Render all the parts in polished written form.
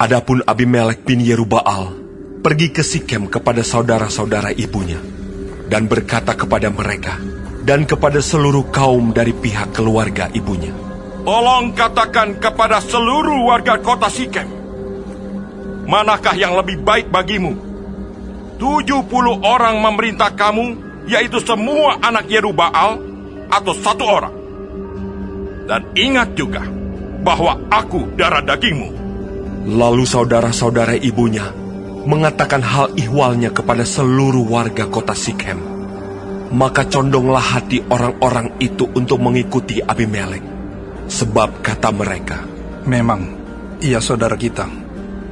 Adapun Abimelek bin Yerubbaal pergi ke Sikem kepada saudara-saudara ibunya dan berkata kepada mereka dan kepada seluruh kaum dari pihak keluarga ibunya, "Tolong katakan kepada seluruh warga kota Sikem, manakah yang lebih baik bagimu? 70 orang memerintah kamu, yaitu semua anak Yerubbaal, atau 1 orang? Dan ingat juga bahwa aku darah dagingmu." Lalu saudara-saudara ibunya mengatakan hal ihwalnya kepada seluruh warga kota Sikem. Maka condonglah hati orang-orang itu untuk mengikuti Abimelek. Sebab kata mereka, "Memang ia saudara kita."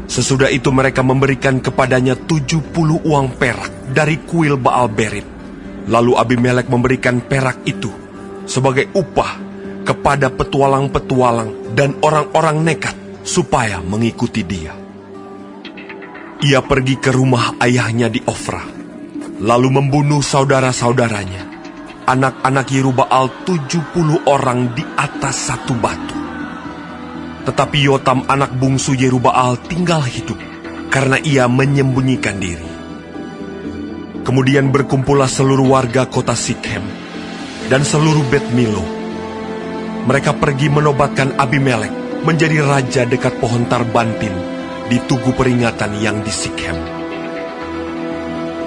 Sesudah itu mereka memberikan kepadanya 70 uang perak dari kuil Baal Berit. Lalu Abimelek memberikan perak itu sebagai upah kepada petualang-petualang dan orang-orang nekat supaya mengikuti dia. Ia pergi ke rumah ayahnya di Ofra, lalu membunuh saudara-saudaranya, anak-anak Yerubbaal 70 orang di atas satu batu. Tetapi Yotam anak bungsu Yerubbaal tinggal hidup, karena ia menyembunyikan diri. Kemudian berkumpullah seluruh warga kota Sikem dan seluruh Bet Milo. Mereka pergi menobatkan Abimelek menjadi raja dekat pohon Tarbantin di tugu peringatan yang di Sikem.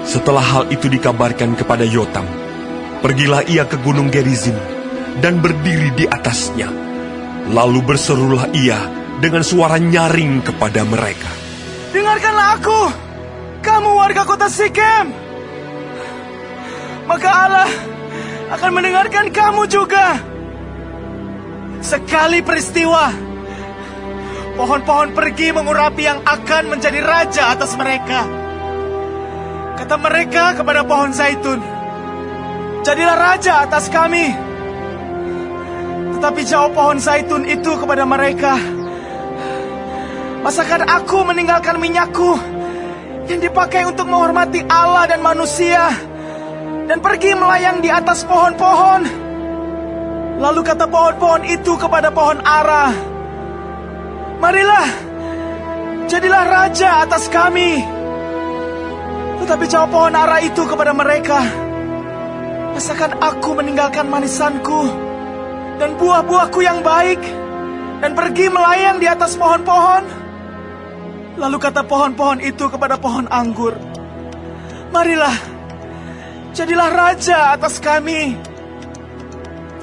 Setelah hal itu dikabarkan kepada Yotam, pergilah ia ke gunung Gerizim dan berdiri di atasnya. Lalu berserulah ia dengan suara nyaring kepada mereka, "Dengarkanlah aku, kamu warga kota Sikem. Maka Allah akan mendengarkan kamu juga. Sekali peristiwa, pohon-pohon pergi mengurapi yang akan menjadi raja atas mereka. Kata mereka kepada pohon zaitun, 'Jadilah raja atas kami.' Tetapi jawab pohon zaitun itu kepada mereka, 'Masakan aku meninggalkan minyakku yang dipakai untuk menghormati Allah dan manusia dan pergi melayang di atas pohon-pohon?' Lalu kata pohon-pohon itu kepada pohon ara, 'Marilah, jadilah raja atas kami.' Tetapi jawab pohon ara itu kepada mereka, 'Masakan aku meninggalkan manisanku dan buah-buahku yang baik dan pergi melayang di atas pohon-pohon?' Lalu kata pohon-pohon itu kepada pohon anggur, 'Marilah, jadilah raja atas kami.'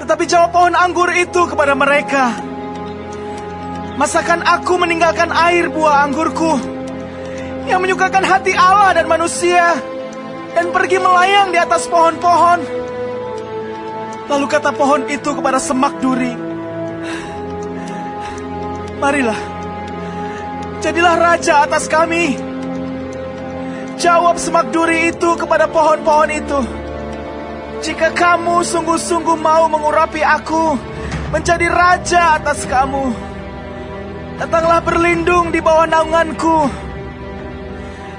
Tetapi jawab pohon anggur itu kepada mereka, 'Masakan aku meninggalkan air buah anggurku yang menyukakan hati Allah dan manusia dan pergi melayang di atas pohon-pohon?' Lalu kata pohon itu kepada semak duri, 'Marilah, jadilah raja atas kami.' Jawab semak duri itu kepada pohon-pohon itu, 'Jika kamu sungguh-sungguh mau mengurapi aku menjadi raja atas kamu, datanglah berlindung di bawah naunganku.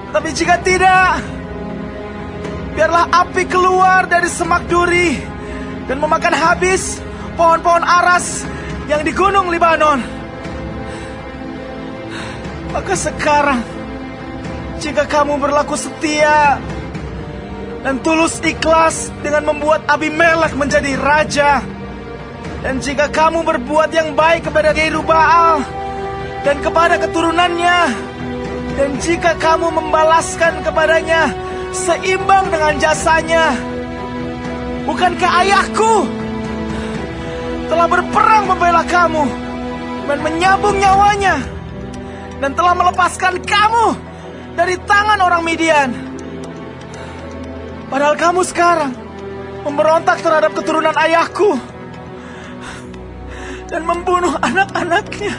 Tapi jika tidak, biarlah api keluar dari semak duri dan memakan habis pohon-pohon aras yang di gunung Libanon. Maka sekarang, jika kamu berlaku setia dan tulus ikhlas dengan membuat Abimelek menjadi raja, dan jika kamu berbuat yang baik kepada Yerubbaal dan kepada keturunannya, dan jika kamu membalaskan kepadanya seimbang dengan jasanya, bukankah ayahku telah berperang membela kamu dan menyambung nyawanya, dan telah melepaskan kamu dari tangan orang Midian? Padahal kamu sekarang memberontak terhadap keturunan ayahku dan membunuh anak-anaknya.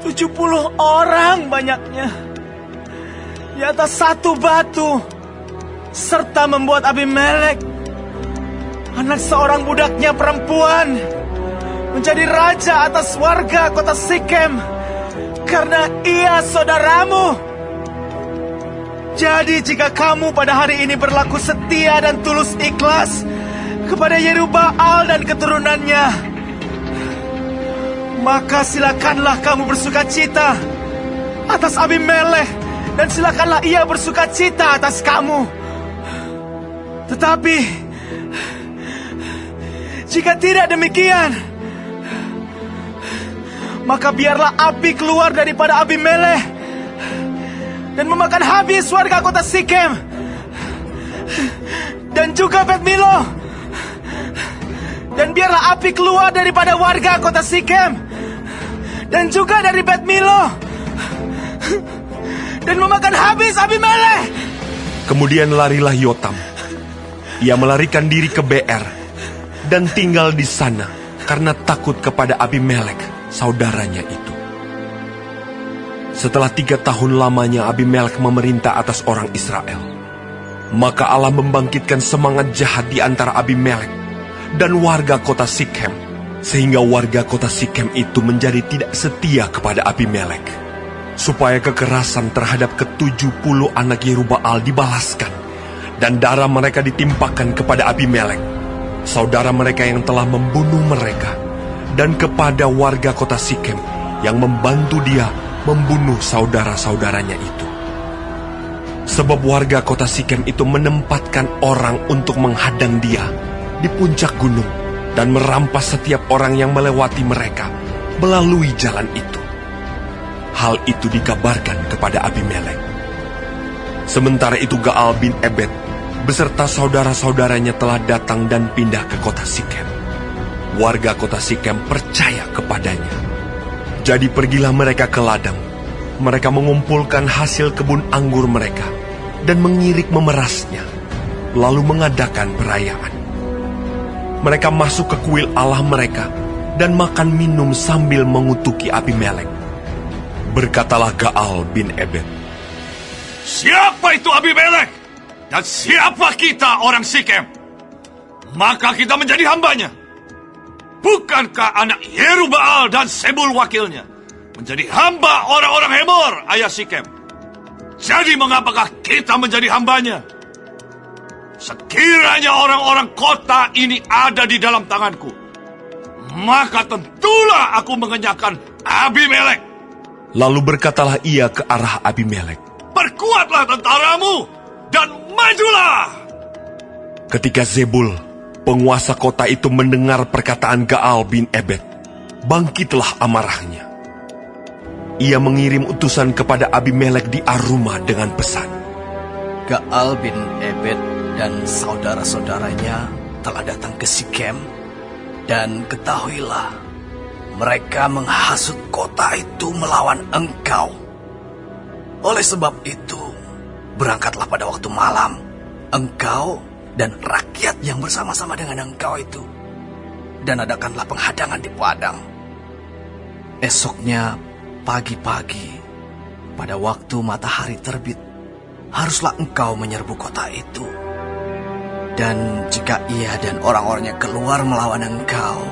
70 orang banyaknya di atas satu batu, serta membuat Abimelek, anak seorang budaknya perempuan, menjadi raja atas warga kota Sikem karena ia saudaramu. Jadi jika kamu pada hari ini berlaku setia dan tulus ikhlas kepada Yerubbaal dan keturunannya, maka silakanlah kamu bersukacita atas Abimelek, dan silakanlah ia bersukacita atas kamu. Tetapi jika tidak demikian, maka biarlah api keluar daripada Abimelek dan memakan habis warga kota Sikem dan juga Bet Milo. Dan biarlah api keluar daripada warga kota Sikem dan juga dari Bet Milo dan memakan habis Abimelek. Kemudian larilah Yotam. Ia melarikan diri ke Beer dan tinggal di sana karena takut kepada Abimelek, saudaranya itu. Setelah 3 tahun lamanya Abimelek memerintah atas orang Israel, maka Allah membangkitkan semangat jahat di antara Abimelek dan warga kota Sikem, sehingga warga kota Sikem itu menjadi tidak setia kepada Abimelek, supaya kekerasan terhadap ke-70 anak Yerubbaal dibalaskan, dan darah mereka ditimpakan kepada Abimelek, saudara mereka yang telah membunuh mereka, dan kepada warga kota Sikem yang membantu dia membunuh saudara-saudaranya itu. Sebab warga kota Sikem itu menempatkan orang untuk menghadang dia di puncak gunung dan merampas setiap orang yang melewati mereka melalui jalan itu. Hal itu dikabarkan kepada Abimelek. Sementara itu Gaal bin Ebed beserta saudara-saudaranya telah datang dan pindah ke kota Sikem. Warga kota Sikem percaya kepadanya. Jadi pergilah mereka ke ladang. Mereka mengumpulkan hasil kebun anggur mereka dan mengirik memerasnya, lalu mengadakan perayaan. Mereka masuk ke kuil Allah mereka dan makan minum sambil mengutuki Abimelek. Berkatalah Gaal bin Ebed, Siapa itu Abimelek? Dan siapa kita orang Sikem? Maka kita menjadi hambanya. Bukankah anak Yerubbaal dan Sebul wakilnya menjadi hamba orang-orang Hemor, ayah Sikem? Jadi mengapakah kita menjadi hambanya? Sekiranya orang-orang kota ini ada di dalam tanganku, maka tentulah aku mengenyahkan Abimelek. Lalu berkatalah ia ke arah Abimelek, Perkuatlah tentaramu dan majulah. ketika Zebul, penguasa kota itu mendengar perkataan Gaal bin Ebed, bangkitlah amarahnya. Ia mengirim utusan kepada Abimelek di Aruma dengan pesan, Gaal bin Ebed dan saudara-saudaranya telah datang ke Sikem, dan ketahuilah, mereka menghasut kota itu melawan engkau. Oleh sebab itu, berangkatlah pada waktu malam, engkau dan rakyat yang bersama-sama dengan engkau itu, dan adakanlah penghadangan di padang. Esoknya pagi-pagi, pada waktu matahari terbit, haruslah engkau menyerbu kota itu. Dan jika ia dan orang-orangnya keluar melawan engkau,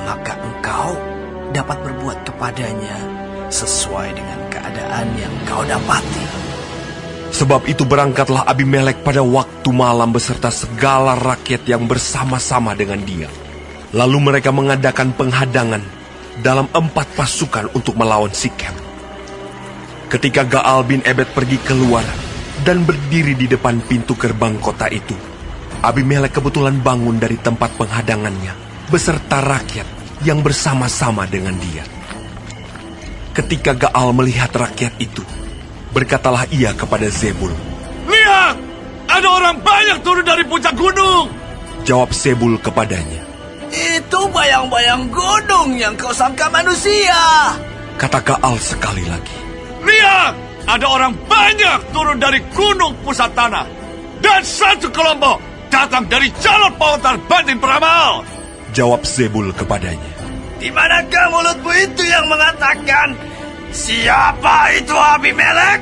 maka engkau dapat berbuat kepadanya sesuai dengan keadaan yang kau dapati. Sebab itu berangkatlah Abimelek pada waktu malam beserta segala rakyat yang bersama-sama dengan dia. Lalu mereka mengadakan penghadangan dalam 4 pasukan untuk melawan Sikem. Ketika Gaal bin Ebed pergi keluar dan berdiri di depan pintu gerbang kota itu, Abimelek kebetulan bangun dari tempat penghadangannya beserta rakyat yang bersama-sama dengan dia. Ketika Gaal melihat rakyat itu, berkatalah ia kepada Zebul, Lihat, ada orang banyak turun dari puncak gunung. Jawab Zebul kepadanya, Itu bayang-bayang gunung yang kau sangka manusia. Kata Gaal sekali lagi, Lihat, ada orang banyak turun dari gunung pusat tanah. Dan satu kelompok datang dari jalur pautan Batin Peramal. Jawab Zebul kepadanya, Di manakah mulutmu itu yang mengatakan, siapa itu Abimelek?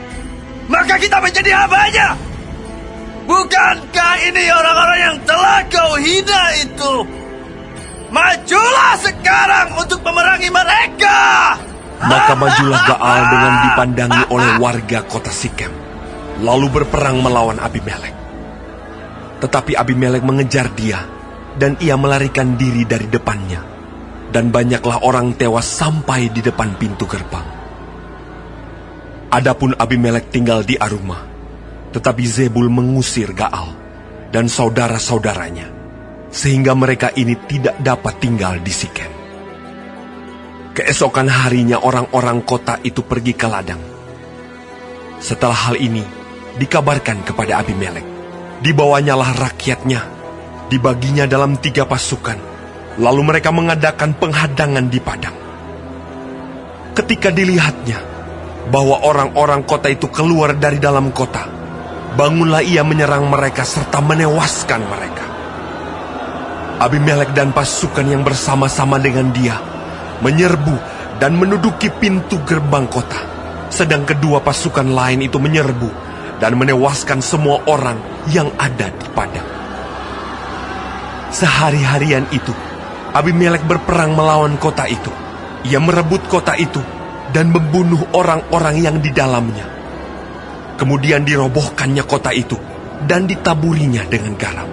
Maka kita menjadi hambanya. Bukankah ini orang-orang yang telah kau hina itu? Majulah sekarang untuk memerangi mereka. Maka majulah Gaal dengan dipandangi oleh warga kota Sikem, lalu berperang melawan Abimelek. Tetapi Abimelek mengejar dia, dan ia melarikan diri dari depannya. dan banyaklah orang tewas sampai di depan pintu gerbang. Adapun Abimelek tinggal di Arumah, tetapi Zebul mengusir Gaal dan saudara-saudaranya, sehingga mereka ini tidak dapat tinggal di Sikem. Keesokan harinya orang-orang kota itu pergi ke ladang. Setelah hal ini dikabarkan kepada Abimelek, dibawanyalah rakyatnya, dibaginya dalam 3 pasukan, lalu mereka mengadakan penghadangan di padang. Ketika dilihatnya bahwa orang-orang kota itu keluar dari dalam kota, bangunlah ia menyerang mereka serta menewaskan mereka. Abimelek dan pasukan yang bersama-sama dengan dia menyerbu dan menduduki pintu gerbang kota, sedang kedua pasukan lain itu menyerbu dan menewaskan semua orang yang ada di padang. Sehari-harian itu, Abimelek berperang melawan kota itu. Ia merebut kota itu dan membunuh orang-orang yang di dalamnya. Kemudian dirobohkannya kota itu dan ditaburinya dengan garam.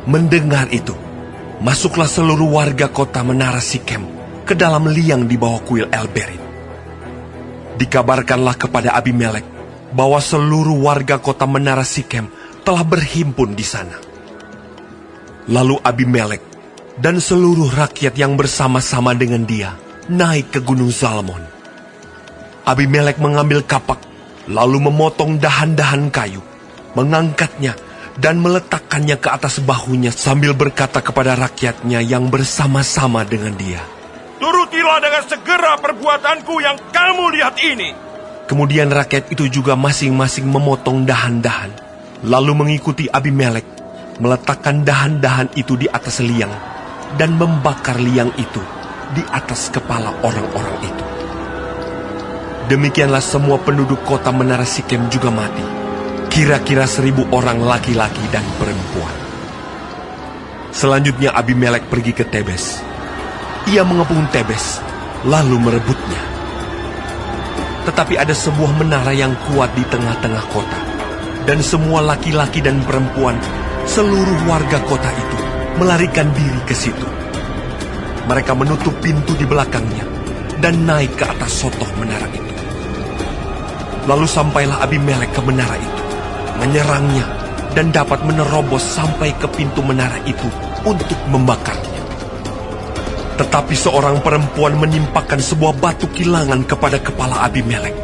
Mendengar itu, masuklah seluruh warga kota menara Sikem ke dalam liang di bawah kuil El-Berit. Dikabarkanlah kepada Abimelek bahwa seluruh warga kota menara Sikem telah berhimpun di sana. Lalu Abimelek dan seluruh rakyat yang bersama-sama dengan dia naik ke Gunung Zalmon. Abimelek mengambil kapak, lalu memotong dahan-dahan kayu, mengangkatnya dan meletakkannya ke atas bahunya sambil berkata kepada rakyatnya yang bersama-sama dengan dia, Turutilah dengan segera perbuatanku yang kamu lihat ini. Kemudian rakyat itu juga masing-masing memotong dahan-dahan, lalu mengikuti Abimelek, meletakkan dahan-dahan itu di atas liang, dan membakar liang itu di atas kepala orang-orang itu. Demikianlah semua penduduk kota menara Sikem juga mati, kira-kira 1.000 orang laki-laki dan perempuan. Selanjutnya Abimelek pergi ke Tebes. Ia mengepung Tebes, lalu merebutnya. Tetapi ada sebuah menara yang kuat di tengah-tengah kota, dan semua laki-laki dan perempuan, seluruh warga kota itu, melarikan diri ke situ. Mereka menutup pintu di belakangnya, dan naik ke atas sotoh menara itu. Lalu sampailah Abimelek ke menara itu, menyerangnya, dan dapat menerobos sampai ke pintu menara itu untuk membakarnya. Tetapi seorang perempuan menimpakan sebuah batu kilangan kepada kepala Abimelek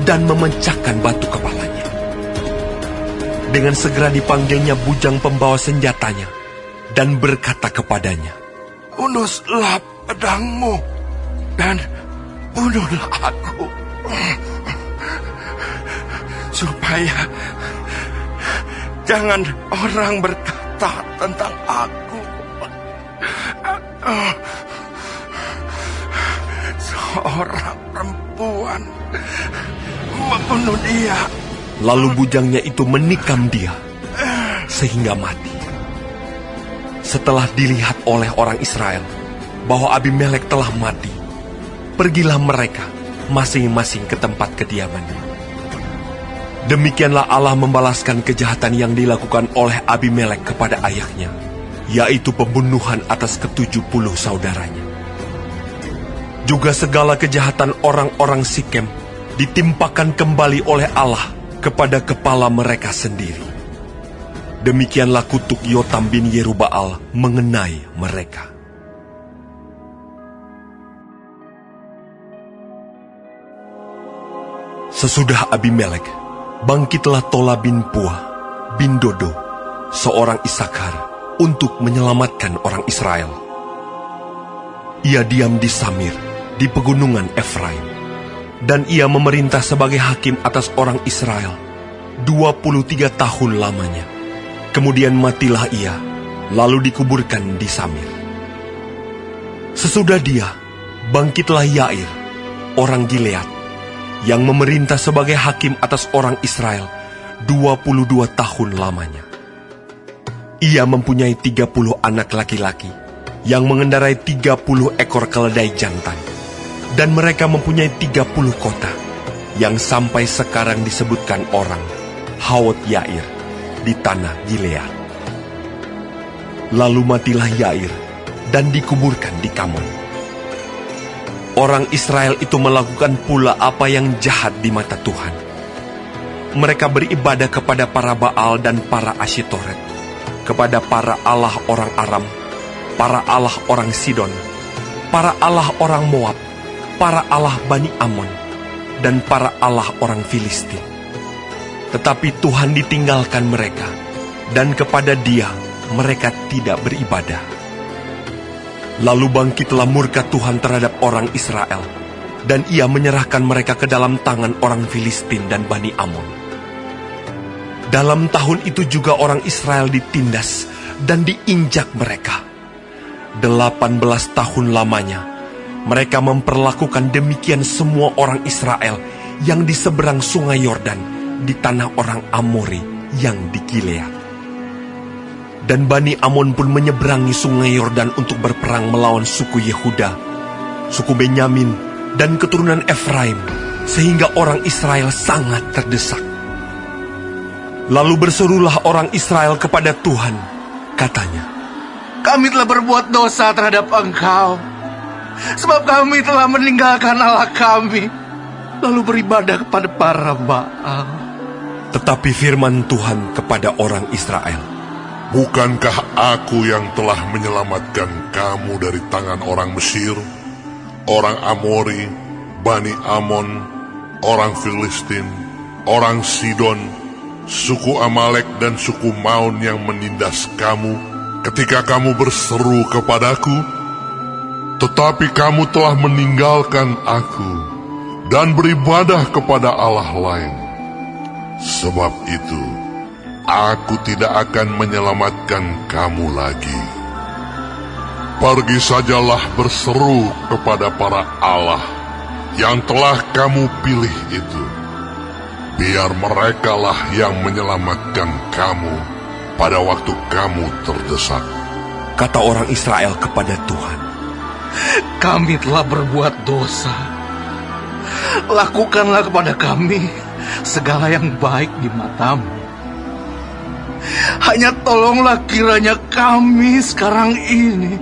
dan memecahkan batu kepalanya. Dengan segera dipanggilnya bujang pembawa senjatanya dan berkata kepadanya, Unuslah pedangmu dan bunuhlah aku, supaya jangan orang berkata tentang aku, seorang perempuan membunuh dia. Lalu bujangnya itu menikam dia sehingga mati. Setelah dilihat oleh orang Israel bahwa Abimelek telah mati, pergilah mereka masing-masing ke tempat kediamannya. Demikianlah Allah membalaskan kejahatan yang dilakukan oleh Abimelek kepada ayahnya, yaitu pembunuhan atas ke-70 saudaranya. Juga segala kejahatan orang-orang Sikem ditimpakan kembali oleh Allah kepada kepala mereka sendiri. Demikianlah kutuk Yotam bin Yerubbaal mengenai mereka. Sesudah Abimelek, bangkitlah Tola bin Puah bin Dodo, seorang Isakar, untuk menyelamatkan orang Israel. Ia diam di Samir, di pegunungan Efraim, dan ia memerintah sebagai hakim atas orang Israel 23 tahun lamanya. Kemudian matilah ia, lalu dikuburkan di Samir. Sesudah dia, bangkitlah Yair, orang Gilead, yang memerintah sebagai hakim atas orang Israel 22 tahun lamanya. Ia mempunyai 30 anak laki-laki yang mengendarai 30 ekor keledai jantan, dan mereka mempunyai 30 kota yang sampai sekarang disebutkan orang Hawot Yair di tanah Gilead. Lalu matilah Yair dan dikuburkan di Kamon. Orang Israel itu melakukan pula apa yang jahat di mata Tuhan. Mereka beribadah kepada para Baal dan para Asyitoret, kepada para allah orang Aram, para allah orang Sidon, para allah orang Moab, para allah Bani Amon, dan para allah orang Filistin. Tetapi Tuhan ditinggalkan mereka, dan kepada Dia mereka tidak beribadah. Lalu bangkitlah murka Tuhan terhadap orang Israel, dan Ia menyerahkan mereka ke dalam tangan orang Filistin dan Bani Amon. Dalam tahun itu juga orang Israel ditindas dan diinjak mereka. 18 tahun lamanya, mereka memperlakukan demikian semua orang Israel yang di seberang sungai Yordan di tanah orang Amori yang di Gilead. Dan Bani Amon pun menyeberangi sungai Yordan untuk berperang melawan suku Yehuda, suku Benyamin, dan keturunan Efraim, sehingga orang Israel sangat terdesak. Lalu berserulah orang Israel kepada Tuhan, katanya, Kami telah berbuat dosa terhadap Engkau, sebab kami telah meninggalkan Allah kami, lalu beribadah kepada para Baal. Tetapi firman Tuhan kepada orang Israel, Bukankah aku yang telah menyelamatkan kamu dari tangan orang Mesir, orang Amori, Bani Amon, orang Filistin, orang Sidon, suku Amalek dan suku Maon yang menindas kamu ketika kamu berseru kepadaku? Tetapi kamu telah meninggalkan aku dan beribadah kepada Allah lain. Sebab itu, aku tidak akan menyelamatkan kamu lagi. Pergi sajalah berseru kepada para Allah yang telah kamu pilih itu. Biar merekalah yang menyelamatkan kamu pada waktu kamu terdesak. kata orang Israel kepada Tuhan, Kami telah berbuat dosa. Lakukanlah kepada kami segala yang baik di matamu. Hanya tolonglah kiranya kami sekarang ini.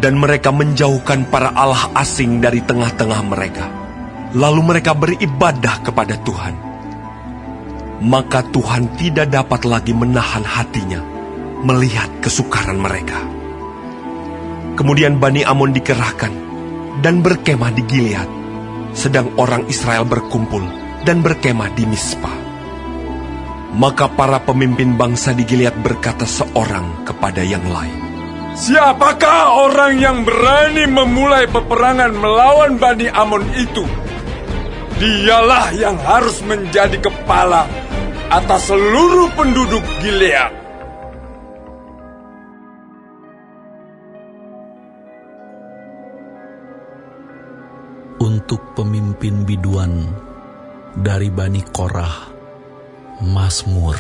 Dan mereka menjauhkan para allah asing dari tengah-tengah mereka. Lalu mereka beribadah kepada Tuhan. Maka Tuhan tidak dapat lagi menahan hatinya melihat kesukaran mereka. Kemudian Bani Amon dikerahkan dan berkemah di Gilead, sedang orang Israel berkumpul dan berkemah di Mispa. Maka para pemimpin bangsa di Gilead berkata seorang kepada yang lain, Siapakah orang yang berani memulai peperangan melawan Bani Amon itu? Dialah yang harus menjadi kepala atas seluruh penduduk Gilead. Untuk pemimpin biduan dari Bani Korah, Mazmur.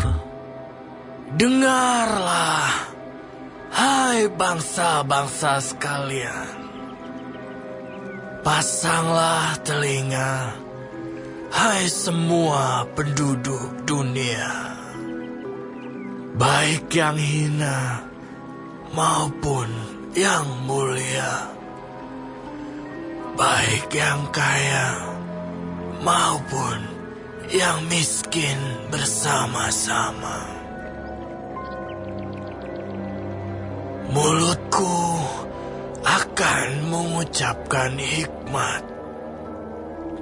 Dengarlah, hai bangsa-bangsa sekalian. Pasanglah telinga, hai semua penduduk dunia. Baik yang hina maupun yang mulia. Baik yang kaya maupun yang miskin bersama-sama. Mulutku akan mengucapkan hikmat,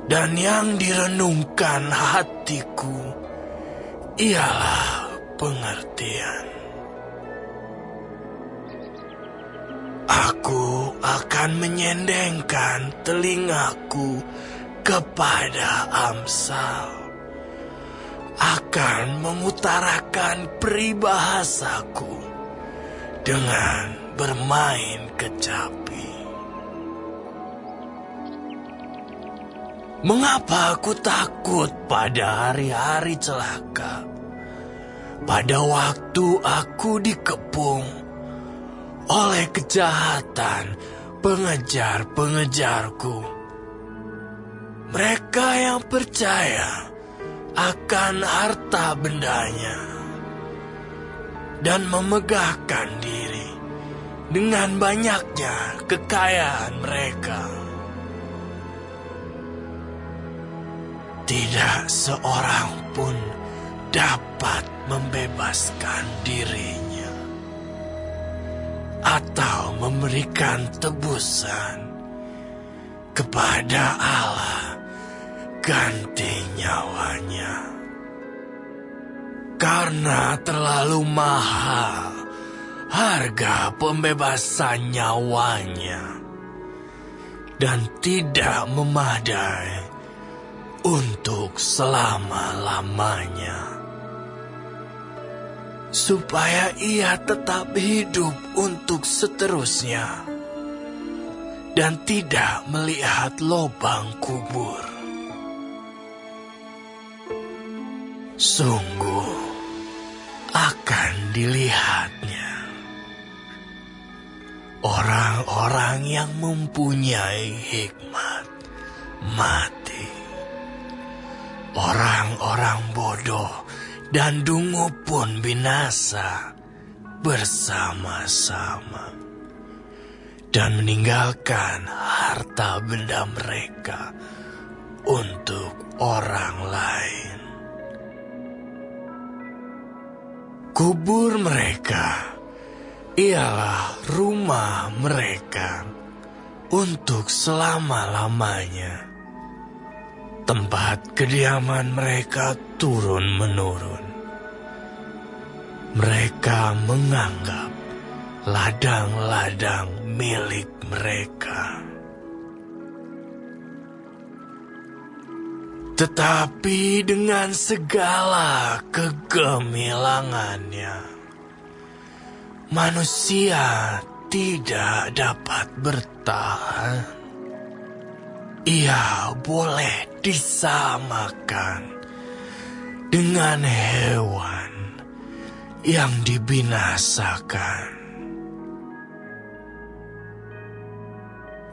dan yang direnungkan hatiku ialah pengertian. Aku akan menyendengkan telingaku kepada Amsal, akan mengutarakan peribahasaku dengan bermain kecapi. Mengapa aku takut pada hari-hari celaka, pada waktu aku dikepung oleh kejahatan pengejar-pengejarku? Mereka yang percaya akan harta bendanya dan memegahkan diri dengan banyaknya kekayaan mereka. Tidak seorang pun dapat membebaskan dirinya atau memberikan tebusan kepada Allah ganti nyawanya. Karena terlalu mahal harga pembebasan nyawanya dan tidak memadai untuk selama-lamanya, supaya ia tetap hidup untuk seterusnya dan tidak melihat lubang kubur. Sungguh akan dilihatnya orang-orang yang mempunyai hikmat mati. Orang-orang bodoh dan dungu pun binasa bersama-sama dan meninggalkan harta benda mereka untuk orang lain. Kubur mereka ialah rumah mereka untuk selama-lamanya. Tempat kediaman mereka turun-menurun. Mereka menganggap ladang-ladang milik mereka. Tetapi dengan segala kegemilangannya, manusia tidak dapat bertahan. Ia boleh disamakan dengan hewan yang dibinasakan.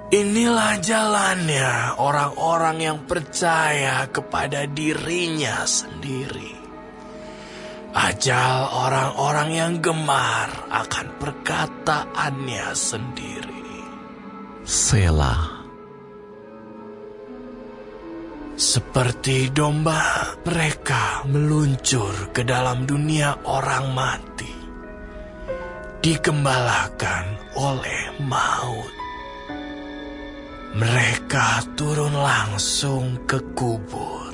Inilah jalannya orang-orang yang percaya kepada dirinya sendiri. Ajal orang-orang yang gemar akan perkataannya sendiri. Selah. Seperti domba, mereka meluncur ke dalam dunia orang mati, digembalakan oleh maut. Mereka turun langsung ke kubur.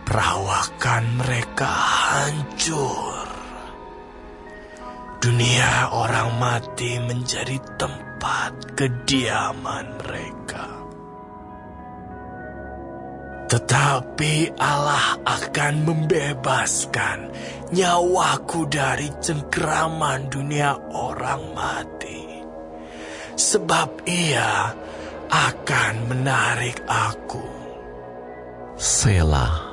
Perawakan mereka hancur. Dunia orang mati menjadi tempat kediaman mereka. Tetapi Allah akan membebaskan nyawaku dari cengkeraman dunia orang mati. Sebab Ia akan menarik aku. Selah.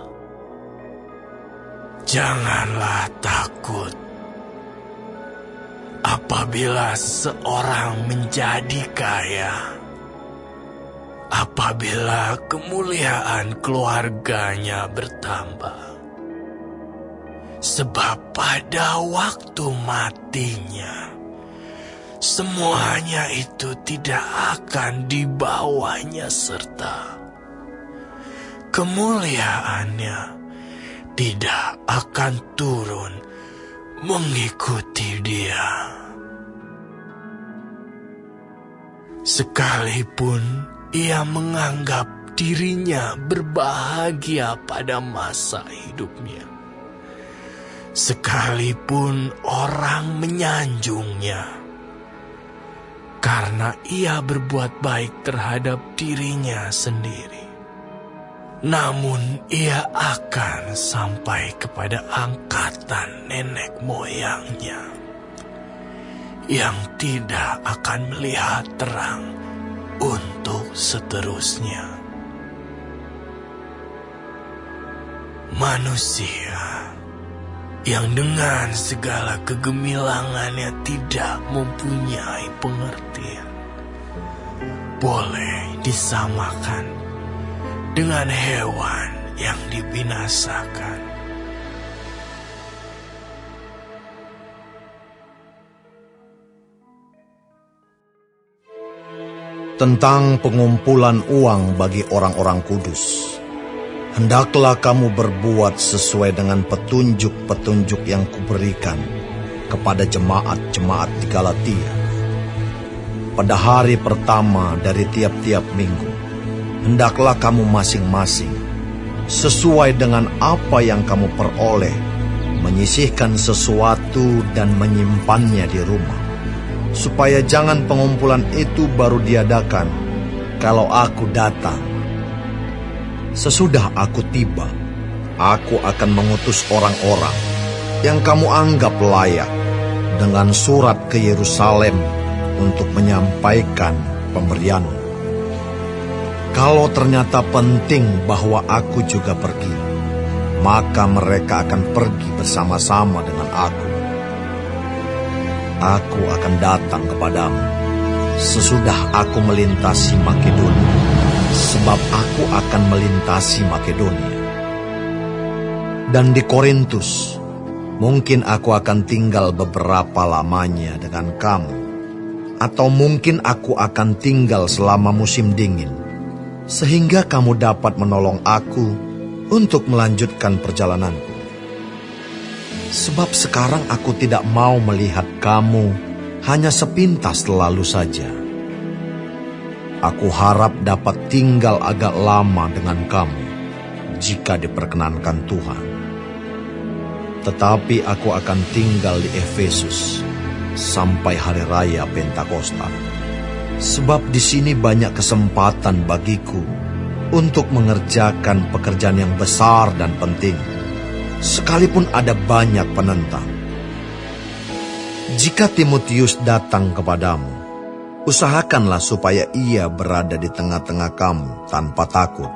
Janganlah takut. Apabila seorang menjadi kaya, apabila kemuliaan keluarganya bertambah, sebab pada waktu matinya, semuanya itu tidak akan dibawanya serta. Kemuliaannya tidak akan turun mengikuti dia. Sekalipun ia menganggap dirinya berbahagia pada masa hidupnya, sekalipun orang menyanjungnya, karena ia berbuat baik terhadap dirinya sendiri, namun ia akan sampai kepada angkatan nenek moyangnya yang tidak akan melihat terang untuk seterusnya. Manusia yang dengan segala kegemilangannya tidak mempunyai pengertian boleh disamakan dengan hewan yang dibinasakan. tentang pengumpulan uang bagi orang-orang kudus. Hendaklah kamu berbuat sesuai dengan petunjuk-petunjuk yang kuberikan kepada jemaat-jemaat di Galatia. Pada hari pertama dari tiap-tiap minggu, hendaklah kamu masing-masing, sesuai dengan apa yang kamu peroleh, menyisihkan sesuatu dan menyimpannya di rumah, supaya jangan pengumpulan itu baru diadakan kalau aku datang. Sesudah aku tiba, aku akan mengutus orang-orang yang kamu anggap layak dengan surat ke Yerusalem untuk menyampaikan pemberianmu. Kalau ternyata penting bahwa aku juga pergi, maka mereka akan pergi bersama-sama dengan aku. Aku akan datang kepadamu sesudah aku melintasi Makedonia, sebab aku akan melintasi Makedonia. Dan di Korintus, mungkin aku akan tinggal beberapa lamanya dengan kamu, atau mungkin aku akan tinggal selama musim dingin, sehingga kamu dapat menolong aku untuk melanjutkan perjalananku. Sebab sekarang aku tidak mau melihat kamu hanya sepintas lalu saja. Aku harap dapat tinggal agak lama dengan kamu, jika diperkenankan Tuhan. Tetapi aku akan tinggal di Efesus sampai hari raya Pentakosta, sebab di sini banyak kesempatan bagiku untuk mengerjakan pekerjaan yang besar dan penting, sekalipun ada banyak penentang. Jika Timotius datang kepadamu, usahakanlah supaya ia berada di tengah-tengah kamu tanpa takut,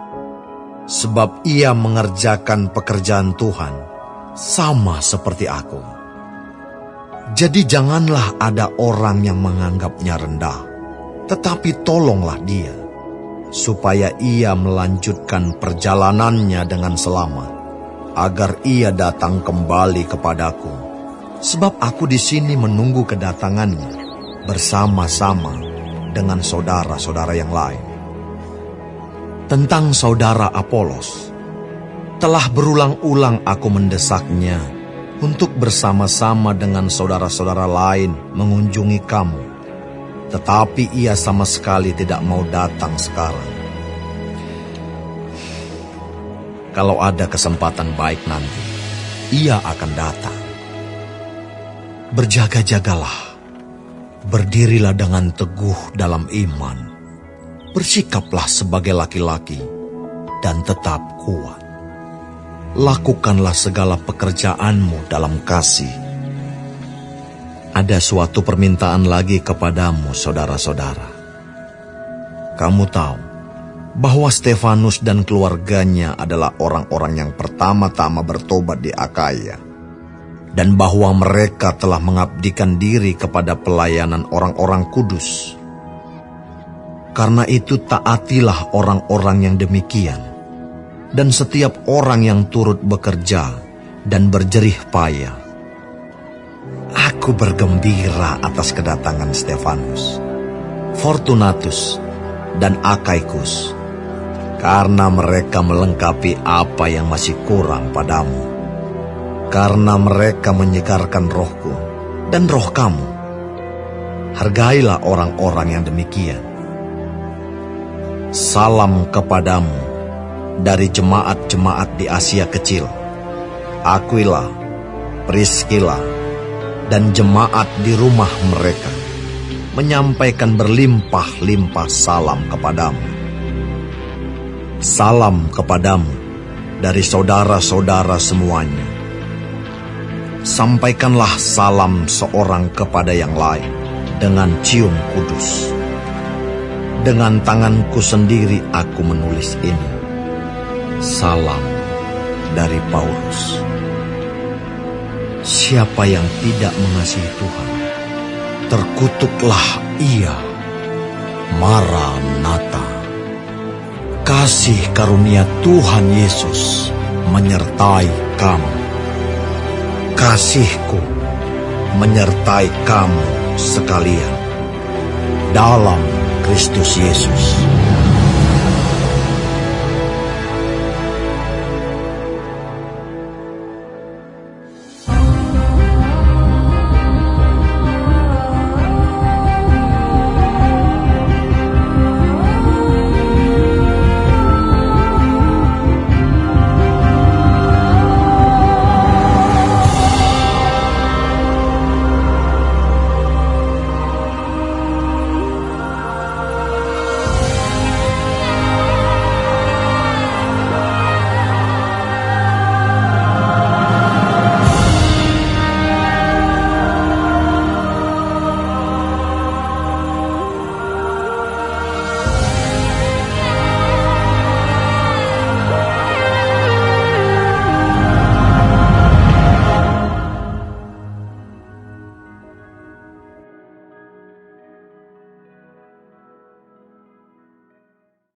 sebab ia mengerjakan pekerjaan Tuhan sama seperti aku. Jadi janganlah ada orang yang menganggapnya rendah, tetapi tolonglah dia, supaya ia melanjutkan perjalanannya dengan selamat, agar ia datang kembali kepadaku, sebab aku di sini menunggu kedatangannya bersama-sama dengan saudara-saudara yang lain. Tentang saudara Apolos, telah berulang-ulang aku mendesaknya untuk bersama-sama dengan saudara-saudara lain mengunjungi kamu, tetapi ia sama sekali tidak mau datang sekarang. Kalau ada kesempatan baik nanti, ia akan datang. Berjaga-jagalah, berdirilah dengan teguh dalam iman, bersikaplah sebagai laki-laki, dan tetap kuat. Lakukanlah segala pekerjaanmu dalam kasih. Ada suatu permintaan lagi kepadamu, saudara-saudara. Kamu tahu bahwa Stefanus dan keluarganya adalah orang-orang yang pertama-tama bertobat di Akaya, dan bahwa mereka telah mengabdikan diri kepada pelayanan orang-orang kudus. Karena itu taatilah orang-orang yang demikian, dan setiap orang yang turut bekerja dan berjerih payah. Aku bergembira atas kedatangan Stefanus, Fortunatus, dan Akaikus, karena mereka melengkapi apa yang masih kurang padamu. Karena mereka menyegarkan rohku dan roh kamu. Hargailah orang-orang yang demikian. Salam kepadamu dari jemaat-jemaat di Asia Kecil, Aquila, Priscilla, dan jemaat di rumah mereka, menyampaikan berlimpah-limpah salam kepadamu. Salam kepadamu dari saudara-saudara semuanya. Sampaikanlah salam seorang kepada yang lain dengan cium kudus. Dengan tanganku sendiri aku menulis ini. Salam dari Paulus. Siapa yang tidak mengasihi Tuhan, terkutuklah ia. Maranatha. Kasih karunia Tuhan Yesus menyertai kamu. Kasihku menyertai kamu sekalian dalam Kristus Yesus.